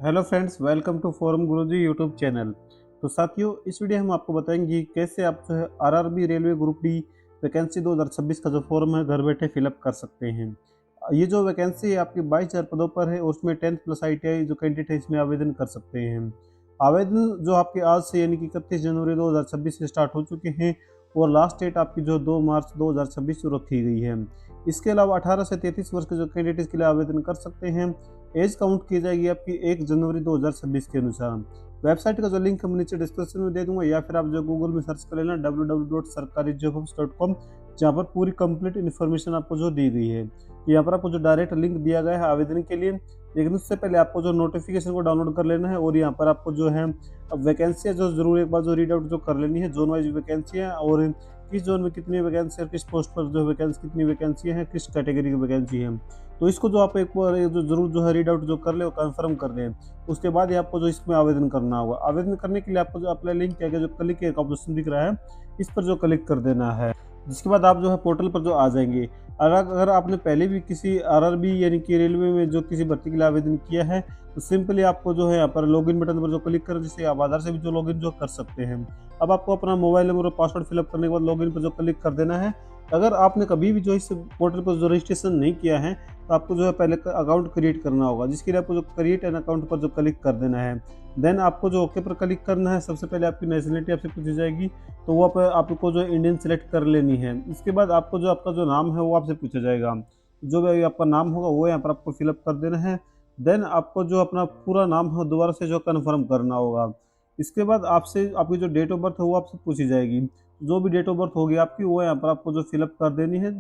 Hello friends, welcome to forum Guruji YouTube channel. तो साथियों, इस वीडियो हम आपको बताएंगे कि कैसे आप जो है RRB railway group D vacancy 2026 का जो फॉर्म है घर बैठे फिलअप कर सकते हैं। ये जो वैकेंसी है आपकी 22,000 पदों पर है और उसमें 10th प्लस ITI जो कैंडिडेट है इसमें आवेदन कर सकते हैं। आवेदन जो आपके आज से यानी कि 31 जनवरी 2026 से स्टार्ट हो चुके हैं और लास्ट डेट आपकी जो 2 मार्च 2026 को रखी गई है। इसके अलावा 18 से 33 वर्ष के जो कैंडिडेट इसके लिए आवेदन कर सकते हैं। एज काउंट की जाएगी आपकी 1 जनवरी 2026 के अनुसार। वेबसाइट का जो लिंक हम नीचे डिस्क्रिप्शन में दे दूंगा या फिर आप जो गूगल में सर्च कर लेना www.sarkarijobhubs.com, जहाँ पर पूरी कंप्लीट इन्फॉर्मेशन आपको जो दी गई है। यहाँ पर आपको जो डायरेक्ट लिंक दिया गया है आवेदन के लिए, लेकिन उससे पहले आपको जो नोटिफिकेशन को डाउनलोड कर लेना है और यहाँ पर आपको जो है वैकेंसियाँ जो जरूर एक बार जो रीड आउट जो कर लेनी है, जोन वाइज वैकेंसियाँ और किस जोन में कितनी वैकेंसी है, किस पोस्ट पर जो वैकेंसी कितनी वैकेंसियाँ हैं, किस कैटेगरी की वैकेंसी है। तो इसको जो आप एक बार जो जरूर जो है रीड आउट जो कर ले और कंफर्म कर लें। उसके बाद ही आपको जो इसमें आवेदन करना होगा। आवेदन करने के लिए आपको जो अप्लाई लिंक के आगे जो क्लिक का ऑप्शन दिख रहा है, इस पर जो क्लिक कर देना है। जिसके बाद आप जो है पोर्टल पर जो आ जाएंगे। अगर आपने पहले भी किसी आरआरबी यानी कि रेलवे में जो किसी भर्ती के लिए आवेदन किया है, तो सिंपली आपको जो है यहाँ पर लॉगिन बटन पर जो क्लिक करें, जिससे आप आधार से भी जो लॉगिन जो कर सकते हैं। अब आपको अपना मोबाइल नंबर और पासवर्ड फिलअप करने के बाद लॉगिन पर जो क्लिक कर देना है। अगर आपने कभी भी जो इस पोर्टल पर जो रजिस्ट्रेशन नहीं किया है, तो आपको जो है पहले अकाउंट क्रिएट करना होगा, जिसके लिए आपको जो क्रिएट एन अकाउंट पर जो क्लिक कर देना है। देन आपको जो ओके पर क्लिक करना है। सबसे पहले आपकी नेशनलिटी आपसे पूछी जाएगी, तो वो आपको जो इंडियन सेलेक्ट कर लेनी है। इसके बाद आपको जो आपका जो नाम है वो आपसे पूछा जाएगा। जो भी आपका नाम होगा वो यहाँ पर आपको फिलअप कर देना है। देन आपको जो अपना पूरा नाम है दोबारा से जो कन्फर्म करना होगा। इसके बाद आपसे आपकी जो डेट ऑफ बर्थ है वो आपसे पूछी जाएगी। जो भी डेट ऑफ बर्थ होगी आपकी वो यहाँ पर आपको जो फिलअप कर देनी है।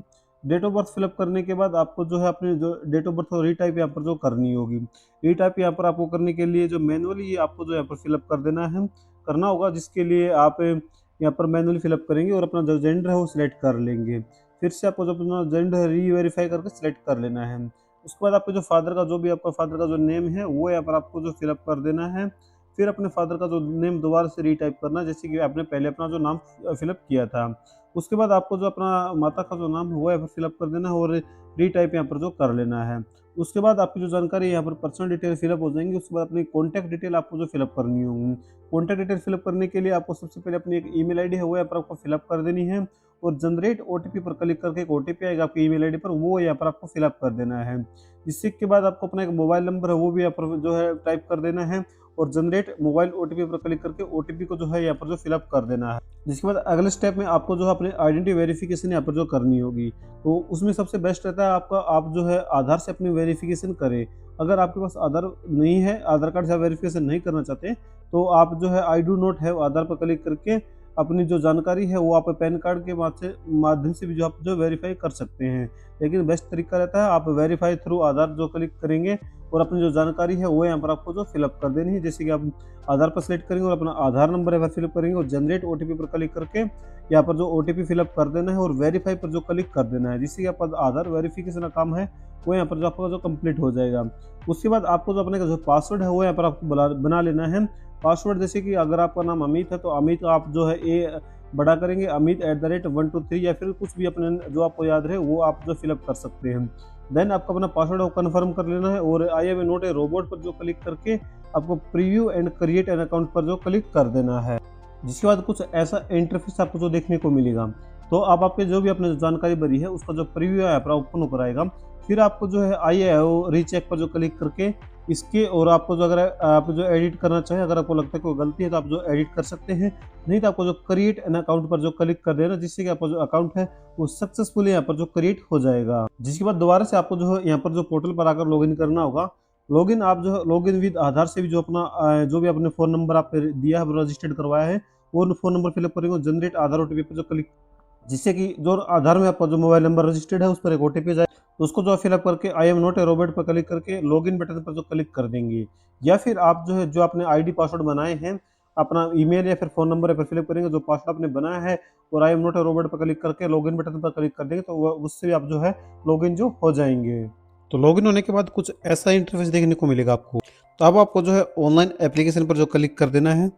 डेट ऑफ बर्थ फिलअप करने के बाद आपको जो है अपनी जो डेट ऑफ बर्थ रीटाइप यहाँ पर जो करनी होगी। रीटाइप यहाँ पर आपको करने के लिए जो मैनुअली आपको जो यहाँ पर फिलअप कर देना है, करना होगा, जिसके लिए आप यहाँ पर मैनुअली फिलअप करेंगे और अपना जो जेंडर है वो सिलेक्ट कर लेंगे। फिर से आपको जो अपना जेंडर रीवेरीफाई करके सिलेक्ट कर लेना है। उसके बाद आपको जो फादर का जो भी आपका फादर का जो नेम है वो यहाँ पर आपको जो फिलअप कर देना है। फिर अपने फादर का जो नेम दोबारा से रीटाइप करना, जैसे कि आपने पहले अपना जो नाम फिलअप किया था। उसके बाद आपको जो अपना माता का जो नाम है वो यहाँ पर फिलअप कर देना है और रीटाइप यहाँ पर जो कर लेना है। उसके बाद आपकी जो जानकारी यहाँ पर पर्सनल डिटेल फिलअप हो जाएंगी। उसके बाद अपनी कॉन्टैक्ट डिटेल आपको जो फिलअप करनी होगी। कॉन्टैक्ट डिटेल फिलअप करने के लिए आपको सबसे पहले अपनी एक ईमेल आईडी है वो यहाँ पर आपको फिलअप कर देनी है और जनरेट ओटीपी पर क्लिक करके एक ओटीपी आएगा आपकी ईमेल आईडी पर, वो यहाँ पर आपको फिलअप कर देना है। जिससे के बाद आपको अपना एक मोबाइल नंबर है वो भी यहाँ पर जो है टाइप कर देना है और जनरेट मोबाइल ओटीपी पर क्लिक करके ओटीपी को जो है यहाँ पर जो फिलअप कर देना है। जिसके बाद अगले स्टेप में आपको जो है अपनी आइडेंटिटी वेरिफिकेशन यहाँ पर जो करनी होगी। तो उसमें सबसे बेस्ट रहता है आपका आप जो है आधार से अपनी वेरिफिकेशन करें। अगर आपके पास आधार नहीं है, आधार कार्ड से वेरिफिकेशन नहीं करना चाहते, तो आप जो है आई डू नॉट हैव आधार पर क्लिक करके अपनी जो जानकारी है वो आप पैन कार्ड के माध्यम से भी जो आप जो वेरीफाई कर सकते हैं। लेकिन बेस्ट तरीका रहता है आप वेरीफाई थ्रू आधार जो क्लिक करेंगे और अपनी जो जानकारी है वो यहाँ पर आपको जो फिलअप कर देनी है। जैसे कि आप आधार पर सेलेक्ट करेंगे और अपना आधार नंबर है फिलअप करेंगे और जनरेट ओटीपी पर क्लिक करके यहाँ पर जो ओटीपी फिलअप कर देना है और वेरीफाई पर जो क्लिक कर देना है, जिससे कि आपका आधार वेरिफिकेशन का काम है वो यहाँ पर जो आपका जो कंप्लीट हो जाएगा। उसके बाद आपको जो अपने का जो पासवर्ड है वो यहाँ पर आपको बना लेना है। पासवर्ड जैसे कि अगर आपका नाम अमित है तो अमित आप जो है ए बड़ा करेंगे अमित@123 या फिर कुछ भी अपने जो आपको याद रहे वो आप जो फिलअप कर सकते हैं। देन आपको अपना पासवर्ड को कन्फर्म कर लेना है और I am not a robot पर जो क्लिक करके आपको preview and create an account पर जो क्लिक कर देना है। जिसके बाद कुछ ऐसा इंटरफेस आपको जो देखने को मिलेगा। तो आप आपके जो भी अपने जानकारी भरी है उसका जो प्रीव्यू है ओपन होकर आएगा। फिर आपको जो है आई रीचेक पर जो क्लिक करके इसके और आपको जो अगर आप जो एडिट करना चाहें, अगर आपको लगता है कोई गलती है तो आप जो एडिट कर सकते हैं, नहीं तो आपको जो क्रिएट एन अकाउंट पर जो क्लिक कर देना, जिससे कि आपका जो अकाउंट है वो सक्सेसफुली यहाँ पर जो क्रिएट हो जाएगा। जिसके बाद दोबारा से आपको जो है यहाँ पर जो पोर्टल पर आकर लॉगिन करना होगा। लॉगिन आप जो है लॉगिन विद आधार से भी जो अपना जो भी आपने फ़ोन नंबर आप दिया है रजिस्टर्ड करवाया है वो फ़ोन नंबर फिलअप करेंगे और जनरेट आधार ओटीपी पर जो क्लिक, जिससे कि जो आधार में आपका जो मोबाइल नंबर रजिस्टर्ड है उस पर एक ओटीपी जाए, तो उसको जो फिलअप करके I am not a robot पर क्लिक करके लॉगिन बटन पर जो क्लिक कर देंगे। या फिर आप जो है जो आपने आईडी पासवर्ड बनाए हैं अपना ईमेल या फिर फ़ोन नंबर पर फिलअप करेंगे जो पासवर्ड आपने बनाया है और I am not a robot पर क्लिक करके लॉगिन बटन पर क्लिक कर देंगे, तो उससे भी आप जो है लॉगिन जो हो जाएंगे। तो लॉगिन होने के बाद कुछ ऐसा इंटरफेस देखने को मिलेगा आपको। तो अब आपको जो है ऑनलाइन एप्लीकेशन पर जो क्लिक कर देना है।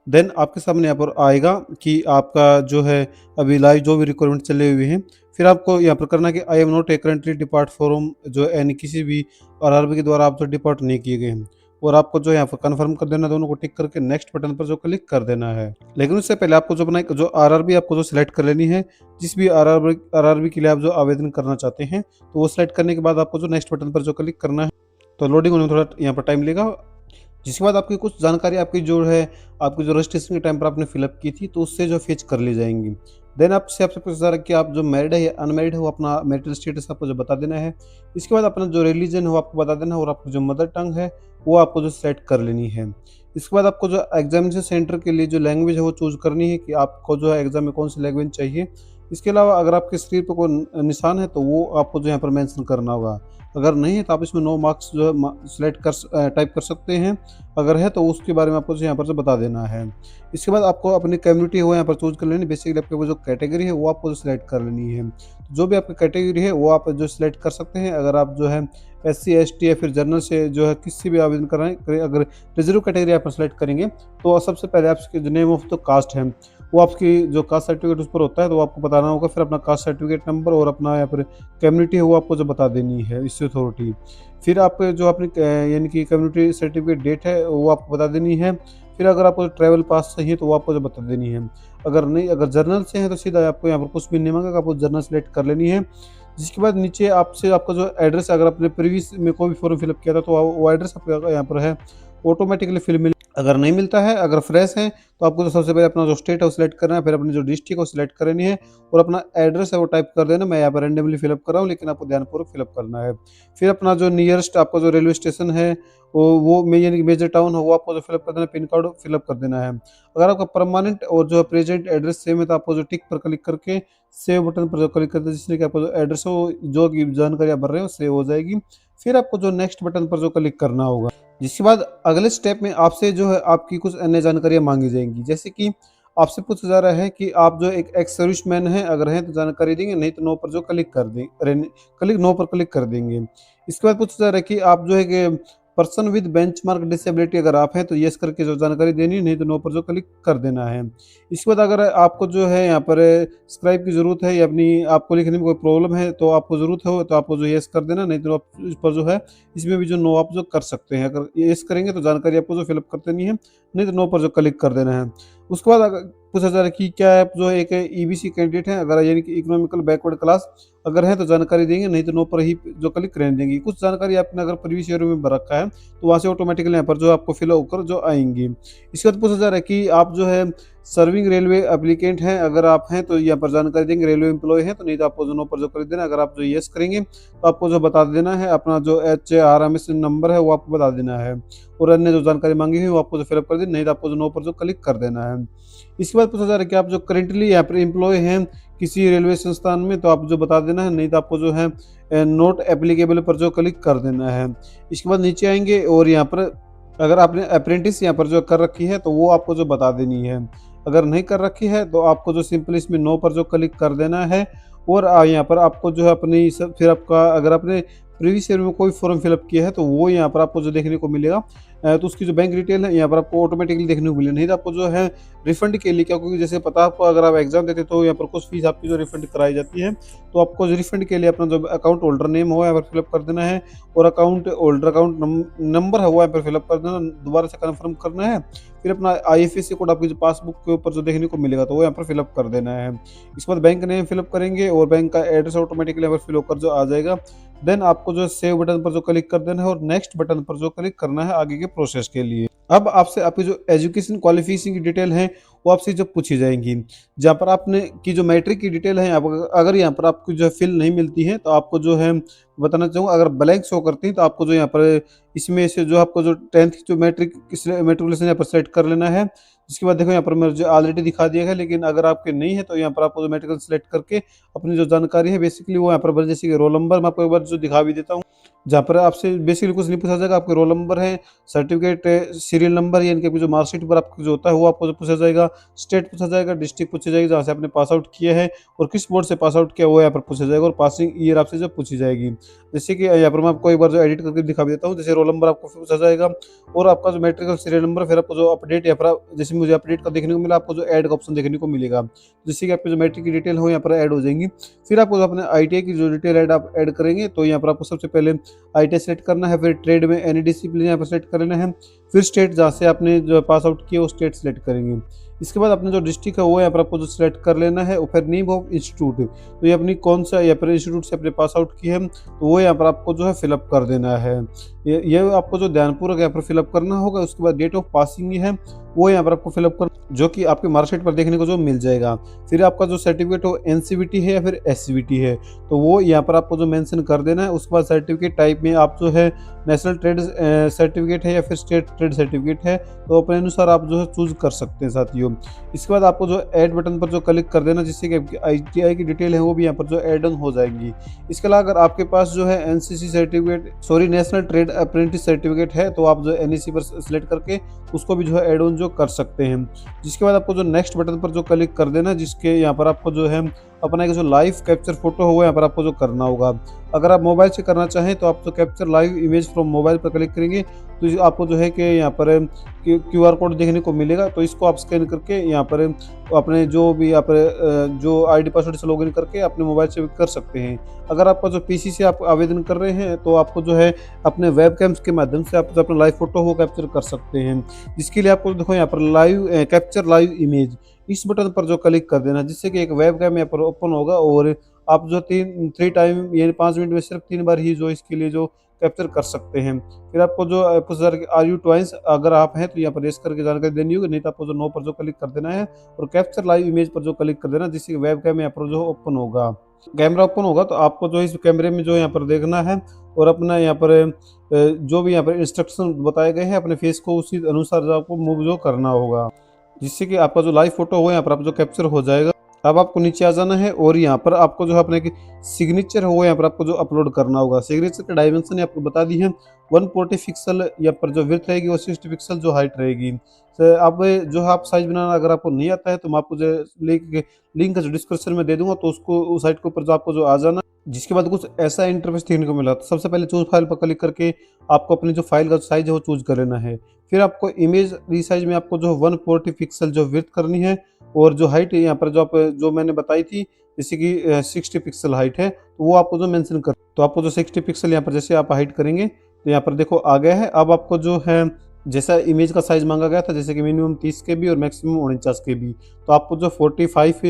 देन आपके सामने यहाँ पर आएगा कि आपका जो है अभी लाइव जो भी रिक्वायरमेंट चले हुए हैं। फिर आपको यहाँ पर करना है कि I am not a currently depart from जो यानी किसी भी आरआरबी के द्वारा आप जो डिपार्ट नहीं किए गए हैं। और आपको जो यहाँ पर कन्फर्म कर देना, दोनों को टिक करके नेक्स्ट बटन पर जो क्लिक कर देना है। लेकिन उससे पहले आपको जो अपना जो आरआरबी आपको जो सिलेक्ट कर लेनी है, जिस भी आरआरबी के लिए आप जो आवेदन करना चाहते हैं, तो वो सिलेक्ट करने के बाद आपको जो नेक्स्ट बटन पर जो क्लिक करना है। तो लोडिंग होने में थोड़ा यहाँ पर टाइम लेगा। जिसके बाद आपकी कुछ जानकारी आपकी जो है, आपकी जो रजिस्ट्रेशन के टाइम पर आपने फिलअप की थी, तो उससे जो फेच कर ली जाएंगी। देन आपसे पूछा जा रहा है कि आप जो मैरिड है या अनमैरिड है, वो अपना मैरिटल स्टेटस आपको जो बता देना है। इसके बाद अपना जो रिलीजन है वो आपको बता देना है, और आपकी जो मदर टंग है वो आपको जो सेलेक्ट कर लेनी है। इसके बाद आपको जो एग्जामिनेशन सेंटर के लिए जो लैंग्वेज है वो चूज करनी है कि आपको जो है एग्जाम में कौन सी लैंग्वेज चाहिए। इसके अलावा अगर आपके स्क्रीन पर कोई निशान है तो वो आपको जो यहाँ पर मेंशन करना होगा। अगर नहीं है तो आप इसमें नो मार्क्स जो है सिलेक्ट कर टाइप कर सकते हैं। अगर है तो उसके बारे में आपको यहाँ पर जो बता देना है। इसके बाद आपको अपनी कम्युनिटी हो यहाँ पर चूज कर लेनी। बेसिकली आपकी वो जो कैटेगरी है वो आपको सिलेक्ट कर लेनी है। जो भी आपकी कैटेगरी है वो आप जो सिलेक्ट कर सकते हैं। अगर आप जो है SC ST या फिर जनरल से जो है किसी भी आवेदन कराएं, अगर रिजर्व कैटेगरी आप सिलेक्ट करेंगे तो सबसे पहले आपके जो नेम ऑफ द कास्ट है वो आपकी जो कास्ट सर्टिफिकेट उस पर होता है, तो वो आपको बताना होगा। फिर अपना कास्ट सर्टिफिकेट नंबर और अपना यहाँ पर कम्युनिटी है वो आपको जो बता देनी है, इससे अथॉरिटी। फिर आप जो अपनी यानी कि कम्युनिटी सर्टिफिकेट डेट है वो आपको बता देनी है। फिर अगर आपको ट्रैवल पास चाहिए तो वो आपको जो बता देनी है। अगर नहीं, अगर जर्नल से है तो सीधा आपको यहाँ पर कुछ भी नहीं मांगेगा, आपको जर्नल सेलेक्ट कर लेनी है। जिसके बाद नीचे आपसे आपका जो एड्रेस, अगर आपने प्रीवियस में कोई भी फॉर्म फिलअप किया था तो वो एड्रेस आपका यहाँ पर है ऑटोमेटिकली फिल मिल। अगर नहीं मिलता है, अगर फ्रेश है, तो आपको तो सबसे पहले अपना जो स्टेट है वो सिलेक्ट करना है, फिर अपनी जो डिस्ट्रिक्ट है वो सिलेक्ट करनी है, और अपना एड्रेस है वो टाइप कर देना। मैं यहाँ पर रैंडमली फिलअप कर रहा हूँ, लेकिन आपको ध्यानपूर्वक फिलअप करना है। फिर अपना जो नियरेस्ट आपका जो रेलवे स्टेशन है वो यानी कि मेजर टाउन है वो आपको जो फिलअप कर देना, पिन कोड फिलअप कर देना है। अगर आपका परमानेंट और जो प्रेजेंट एड्रेस सेम है तो आपको जो टिक पर क्लिक करके सेव बटन पर जो क्लिक करते हैं, जिससे कि आपको जो एड्रेस हो, जो की जानकारी आप भर रहे हो, सेव हो जाएगी। फिर आपको जो नेक्स्ट बटन पर जो क्लिक करना होगा। जिसके बाद अगले स्टेप में आपसे जो है आपकी कुछ अन्य जानकारियां मांगी जाएंगी, जैसे कि आपसे पूछा जा रहा है कि आप जो एक एक्स सर्विसमैन हैं, अगर हैं तो जानकारी देंगे, नहीं तो नो पर जो क्लिक कर दें, क्लिक नो पर क्लिक कर देंगे। इसके बाद पूछा जा रहा है कि आप जो है कि पर्सन विद बेंचमार्क डिसेबिलिटी अगर आप हैं तो यस करके जो जानकारी देनी है, नहीं तो नो पर जो क्लिक कर देना है। इसके बाद अगर आपको जो है यहाँ पर स्क्राइब की ज़रूरत है या अपनी आपको लिखने में कोई प्रॉब्लम है तो आपको ज़रूरत हो तो आपको जो यस कर देना, नहीं तो आप इस पर जो है इसमें भी जो नो आप जो कर सकते हैं। अगर यस करेंगे तो जानकारी आपको जो फिलअप कर देनी है, नहीं तो नो पर जो क्लिक कर देना है। उसके बाद अगर पूछा जा रहा है कि क्या आप जो है एक EBC कैंडिडेट हैं, अगर यानी कि इकोनॉमिकल बैकवर्ड क्लास अगर है तो जानकारी देंगे, नहीं तो नो पर ही जो क्लिक रहने देंगे। कुछ जानकारी आपने अगर प्रीवियस ईयर में भर रखा है तो वहाँ से ऑटोमेटिकली यहाँ पर जो आपको फिल होकर जो आएंगी। इसके बाद पूछा जा रहा है कि आप जो है सर्विंग रेलवे एप्लीकेंट हैं, अगर आप हैं तो यहाँ पर जानकारी देंगे, रेलवे एम्प्लॉय हैं तो नहीं तो आपको जो नो पर जो कर देना। अगर आप जो यस करेंगे तो आपको जो बता देना है, अपना जो HRMS नंबर है वो आपको बता देना है, और अन्य जो जानकारी मांगी हुई वो आपको जो फिलअप कर देना, नहीं तो आपको जो नो पर जो क्लिक कर देना है। इसके बाद पूछा जा रहा है कि आप जो करेंटली यहाँ पर एम्प्लॉय हैं किसी रेलवे संस्थान में, तो आप जो बता देना है, नहीं तो आपको जो है नोट एप्लीकेबल पर जो क्लिक कर देना है। इसके बाद नीचे आएंगे और यहाँ पर अगर आपने अप्रेंटिस यहाँ पर जो कर रखी है तो वो आपको जो बता देनी है। अगर नहीं कर रखी है तो आपको जो सिंपल इसमें नो पर जो क्लिक कर देना है। और यहाँ पर आपको जो है अपनी फिर आपका अगर आपने प्रीवियस ईयर में कोई फॉर्म फिलअप किया है तो वो यहाँ पर आपको जो देखने को मिलेगा। तो उसकी जो बैंक डिटेल है यहाँ पर आपको ऑटोमेटिकली देखने को मिलेगा, नहीं तो आपको जो है रिफंड के लिए क्या, क्योंकि जैसे पता है आपको अगर आप एग्जाम देते तो यहाँ पर कुछ फीस आपकी जो रिफंड कराई जाती है, तो आपको जो रिफंड के लिए अपना जो अकाउंट होल्डर नेम हो यहाँ पर फिलअप कर देना है, और अकाउंट होल्डर अकाउंट नंबर है वो यहाँ पर फिलअप कर देना, दोबारा से कन्फर्म करना है। फिर अपना IFSC कोड आपकी जो पासबुक के ऊपर जो देखने को मिलेगा तो वो यहाँ पर फिलअप कर देना है। इसके बाद बैंक नेम फिलअप करेंगे और बैंक का एड्रेस ऑटोमेटिकली यहाँ पर फिल होकर जो आ जाएगा। देन आपको जो सेव बटन पर जो क्लिक कर देना है और नेक्स्ट बटन पर जो क्लिक करना है आगे के प्रोसेस के लिए। अब आपसे आपकी जो एजुकेशन क्वालिफिकेशन की डिटेल है वो आपसे जो पूछी जाएंगी, जहाँ पर आपने की जो मैट्रिक की डिटेल है अगर यहाँ पर आपको जो है फिल नहीं मिलती है तो आपको जो है बताना चाहूँगा, अगर ब्लैंक शो करती है तो आपको जो यहाँ पर इसमें से जो आपको जो 10th की जो मेट्रिकुलेशन यहाँ पर सेलेक्ट कर लेना है। जिसके बाद देखो यहाँ पर मुझे ऑलरेडी दिखा दिया है, लेकिन अगर आपके नहीं है तो यहाँ पर आपको जो मेडिकल सेलेक्ट करके अपनी जो जानकारी है बेसिकली वो यहाँ पर जैसे कि रोल नंबर मैं आपको एक बार जो दिखा भी देता हूँ, जहाँ पर आपसे बेसिकली कुछ नहीं पूछा जाएगा, आपके रोल नंबर है, सर्टिफिकेट सीरियल नंबर यानी कि आपकी जो मार्कशीट पर आपको जो होता है वो आपको जो पूछा जाएगा, स्टेट पूछा जाएगा, डिस्ट्रिक्ट पूछी जाएगी जहाँ से आपने पास आउट किया है और किस बोर्ड से पास आउट किया वो यहाँ पर पूछा जाएगा, और पासिंग ईयर आपसे जो पूछी जाएगी। जैसे कि यहाँ पर मैं आपको एक बार जो एडिट करके दिखा देता हूँ, जैसे रोल नंबर आपको पूछा जाएगा और आपका जो मेट्रिकल सीरियल नंबर, फिर आपको जो अपडेट या फिर जैसे मुझे अपडेट का देखने को मिला, आपको जो ऐड का ऑप्शन देखने को मिलेगा, जैसे कि आपकी जो मैट्रिक की डिटेल हो यहाँ पर ऐड हो जाएंगी। फिर आपको जो अपने ITI की जो डिटेल ऐड आप ऐड करेंगे तो यहाँ पर आपको सबसे पहले ITI सेलेक्ट करना है, फिर ट्रेड में एनी डिसिप्लिन यहाँ पर सेलेक्ट कर लेना है, फिर स्टेट जहाँ से आपने जो पास आउट किया वो स्टेट सेलेक्ट करेंगे। इसके बाद अपने जो डिस्ट्रिक्ट है वो यहाँ पर आपको जो सिलेक्ट कर लेना है, और फिर नेम ऑफ इंस्टीट्यूट, तो ये अपनी कौन सा यहाँ पर इंस्टीट्यूट से अपने पास आउट की है तो वो यहाँ पर आपको जो है फिलअप कर देना है। ये आपको जो ध्यानपूर्वक यहाँ पर फिलअप करना होगा। उसके बाद डेट ऑफ पासिंग है वो यहाँ पर आपको फिलअप कर, जो कि आपके मार्कशीट पर देखने को जो मिल जाएगा। फिर आपका जो सर्टिफिकेट हो NCVT है या फिर SCVT है तो वो यहाँ पर आपको जो मेंशन कर देना है। उसके बाद सर्टिफिकेट टाइप में आप जो है नेशनल ट्रेड सर्टिफिकेट है या फिर स्टेट ट्रेड सर्टिफिकेट है, तो अपने अनुसार आप जो है चूज कर सकते हैं साथियों। इसके बाद आपको जो ऐड बटन पर जो क्लिक कर देना, जिससे कि आपकी ITI की डिटेल है वो भी यहाँ पर जो ऐड ऑन हो जाएंगी। इसके अलावा अगर आपके पास जो है NCC certificate national trade apprentice certificate है तो आप जो NEC पर सिलेक्ट करके उसको भी जो है ऐड ऑन जो कर सकते हैं। जिसके बाद आपको जो नेक्स्ट बटन पर जो क्लिक कर देना, जिसके यहाँ पर आपको जो है अपना एक जो लाइव कैप्चर फोटो हो यहाँ पर आपको जो करना होगा। अगर आप मोबाइल से करना चाहें तो आप जो capture live image from mobile पर क्लिक करेंगे तो आपको जो है कि यहाँ पर QR कोड देखने को मिलेगा, तो इसको आप स्कैन करके यहाँ पर अपने जो भी यहाँ पर जो ID पासवर्ड से लॉगिन करके अपने मोबाइल से कर सकते हैं। अगर आपका जो PC से आप आवेदन कर रहे हैं तो आपको जो है अपने वेब कैम्स के माध्यम से आप जो अपना लाइव फोटो हो कैप्चर कर सकते हैं। जिसके लिए आपको देखो यहाँ पर लाइव कैप्चर लाइव इमेज, इस बटन पर जो क्लिक कर देना, जिससे कि एक वेब कैम यहाँ पर ओपन होगा और आप जो थ्री टाइम यानी 5 मिनट में सिर्फ 3 बार ही जो इसके लिए जो कैप्चर कर सकते हैं। फिर आपको जो आर यू ट्वाइंस अगर आप हैं तो यहाँ पर रेस करके जानकारी देनी होगी, नहीं तो आपको जो नो पर जो क्लिक कर देना है और कैप्चर लाइव इमेज पर जो क्लिक कर देना, जिससे वेब कैम यहाँ पर जो ओपन होगा। कैमरा ओपन होगा तो आपको जो इस कैमरे में जो यहाँ पर देखना है और अपना यहाँ पर जो भी यहाँ पर इंस्ट्रक्शन बताए गए हैं अपने फेस को उसी अनुसार जो आपको मूव जो करना होगा, जिससे कि आपका जो लाइव फोटो हो यहाँ पर आप जो कैप्चर हो जाएगा। अब आपको नीचे आ जाना है और यहाँ पर आपको जो है अपने सिग्नेचर हो यहाँ पर आपको जो अपलोड करना होगा। सिग्नेचर की डायमेंशन आपको बता दी है 140 पिक्सल यहाँ पर जो विड्थ रहेगी और 60 पिक्सल जो हाइट रहेगी। तो अब जो है आप साइज बनाना अगर आपको नहीं आता है तो मैं आपको जो लिंक जो डिस्क्रिप्शन में दे दूंगा, तो उसको उस साइट के ऊपर जो आपको जो आ जाना। जिसके बाद कुछ ऐसा इंटरफेस देखने को मिला, तो सबसे पहले चूज फाइल पर क्लिक करके आपको अपनी जो फाइल का साइज है वो चूज कर लेना है। फिर आपको इमेज रीसाइज में आपको जो 140 पिक्सल जो विड्थ करनी है और जो हाइट यहाँ पर जो मैंने बताई थी जैसे कि 60 पिक्सल हाइट है तो वो आपको जो मेंशन कर, तो आपको जो 60 पिक्सल यहाँ पर जैसे आप हाइट करेंगे तो यहाँ पर देखो आ गया है। अब आपको जो है जैसा इमेज का साइज मांगा गया था, जैसे कि मिनिमम 30 KB और मैक्सिमम 49 KB, तो आपको जो 45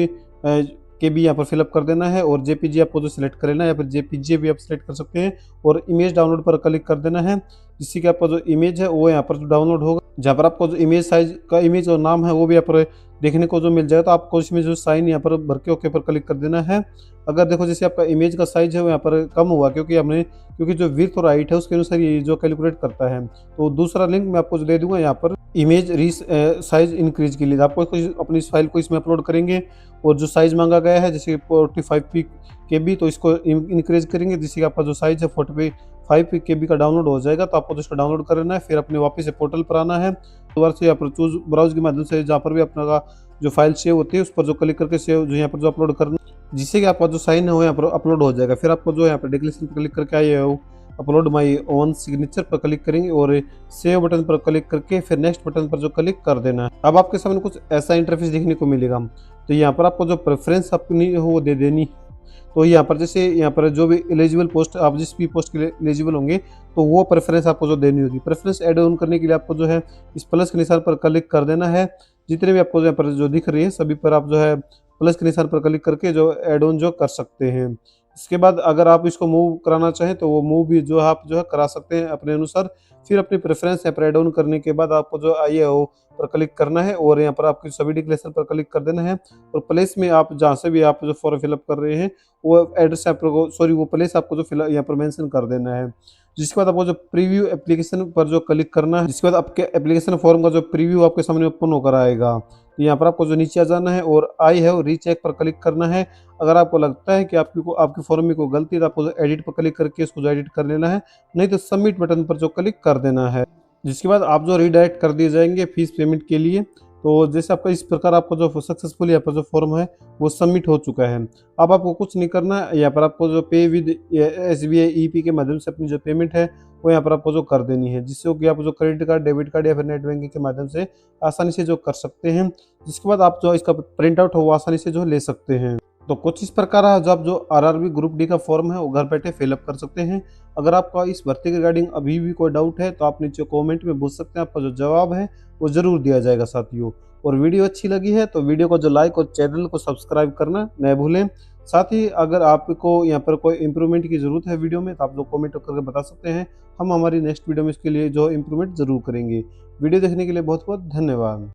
KB यहाँ पर फिलअप कर देना है और JPG आपको जो सिलेक्ट कर लेना है या फिर JPG भी आप सिलेक्ट कर सकते हैं और इमेज डाउनलोड पर क्लिक कर देना है, जिससे कि आपका जो इमेज है वो यहाँ पर जो डाउनलोड होगा, जहाँ पर आपको जो इमेज साइज का इमेज और नाम है वो भी यहाँ पर देखने को जो मिल जाएगा। तो आपको इसमें जो साइन यहाँ पर भर के ओके पर क्लिक कर देना है। अगर देखो जैसे आपका इमेज का साइज है वो यहाँ पर कम हुआ क्योंकि जो विड्थ और हाइट है उसके अनुसार ये जो कैलकुलेट करता है, तो दूसरा लिंक मैं आपको दे दूंगा यहाँ पर इमेज साइज इंक्रीज के लिए। आपको अपनी इस फाइल को इसमें अपलोड करेंगे और जो साइज मांगा गया है जैसे 45 KB तो इसको इंक्रीज करेंगे, जिससे आपका जो साइज है 45 KB का डाउनलोड हो जाएगा। तो आपको इसको डाउनलोड कर लेना है, फिर अपने वापस से पोर्टल पर आना है, दोबारा से यहाँ पर चूज ब्राउज के माध्यम से जहाँ पर भी अपना का जो फाइल सेव होती है उस पर जो क्लिक करके सेव जो यहाँ पर जो अपलोड करना, जिससे कि आपका जो साइन है वो यहाँ पर अपलोड हो जाएगा। फिर आपको जो यहाँ पर डिक्लेरेशन पर क्लिक करके आए हो अपलोड माई ओन सिग्नेचर पर क्लिक करेंगे और सेव बटन पर क्लिक करके फिर नेक्स्ट बटन पर जो क्लिक कर देना है। अब आपके सामने कुछ ऐसा इंटरफेस देखने को मिलेगा, तो यहाँ पर आपको जो प्रेफरेंस अपनी हो वो दे देनी। तो यहाँ पर जैसे यहाँ पर जो भी एलिजिबल पोस्ट आप जिस भी पोस्ट के लिए एलिजिबल होंगे तो वो प्रेफरेंस आपको जो देनी होगी। प्रेफरेंस ऐड ऑन करने के लिए आपको जो है इस प्लस के निशान पर क्लिक कर देना है। जितने भी आपको यहाँ पर जो दिख रही है सभी पर आप जो है प्लस के निशान पर क्लिक करके जो ऐड ऑन जो कर सकते हैं। इसके बाद अगर आप इसको मूव कराना चाहें तो वो मूव भी जो है आप जो है करा सकते हैं अपने अनुसार। फिर अपनी प्रेफरेंस यहाँ पर ऐड ऑन करने के बाद आपको जो IAO पर क्लिक करना है और यहाँ पर आपकी सभी डिक्लेरेशन पर क्लिक कर देना है और प्लेस में आप जहाँ से भी आप जो फॉर्म फिलअप कर रहे हैं वो एड्रेस आपको वो प्लेस आपको जो फिलअप यहाँ पर मेंशन कर देना है। जिसके बाद आपको जो प्रीव्यू एप्लीकेशन पर जो क्लिक करना है, जिसके बाद आपके एप्लीकेशन फॉर्म का जो प्रीव्यू आपके सामने ओपन होकर आएगा। तो यहाँ पर आपको जो नीचे आ जाना है और आई हैव रीचेक पर क्लिक करना है। अगर आपको लगता है कि आपकी फॉर्म में कोई गलती है तो आपको एडिट पर क्लिक करके इसको जो एडिट कर लेना है, नहीं तो सबमिट बटन पर जो क्लिक कर देना है। जिसके बाद आप जो रीडायरेक्ट कर दिए जाएंगे फीस पेमेंट के लिए। तो जैसे आपका इस प्रकार आपको जो सक्सेसफुल यहाँ पर जो फॉर्म है वो सबमिट हो चुका है। अब आपको कुछ नहीं करना है, यहाँ पर आपको जो पे विद SBI EP के माध्यम से अपनी जो पेमेंट है वो यहाँ पर आपको जो कर देनी है, जिससे कि आप जो क्रेडिट कार्ड डेबिट कार्ड या फिर नेट बैंकिंग के माध्यम से आसानी से जो कर सकते हैं। जिसके बाद आप जो इसका प्रिंट आउट हो वो आसानी से जो ले सकते हैं। तो कुछ इस प्रकार जो आप जो RRB ग्रुप D का फॉर्म है वो घर बैठे फिलअप कर सकते हैं। अगर आपका इस भर्ती के रिगार्डिंग अभी भी कोई डाउट है तो आप नीचे कमेंट में पूछ सकते हैं, आपका जो जवाब है वो ज़रूर दिया जाएगा साथियों। और वीडियो अच्छी लगी है तो वीडियो को जो लाइक और चैनल को सब्सक्राइब करना न भूलें। साथ ही अगर आपको यहाँ पर कोई इम्प्रूवमेंट की ज़रूरत है वीडियो में तो आप लोग कमेंट करके बता सकते हैं, हम हमारी नेक्स्ट वीडियो में इसके लिए जो इम्प्रूवमेंट ज़रूर करेंगे। वीडियो देखने के लिए बहुत बहुत धन्यवाद।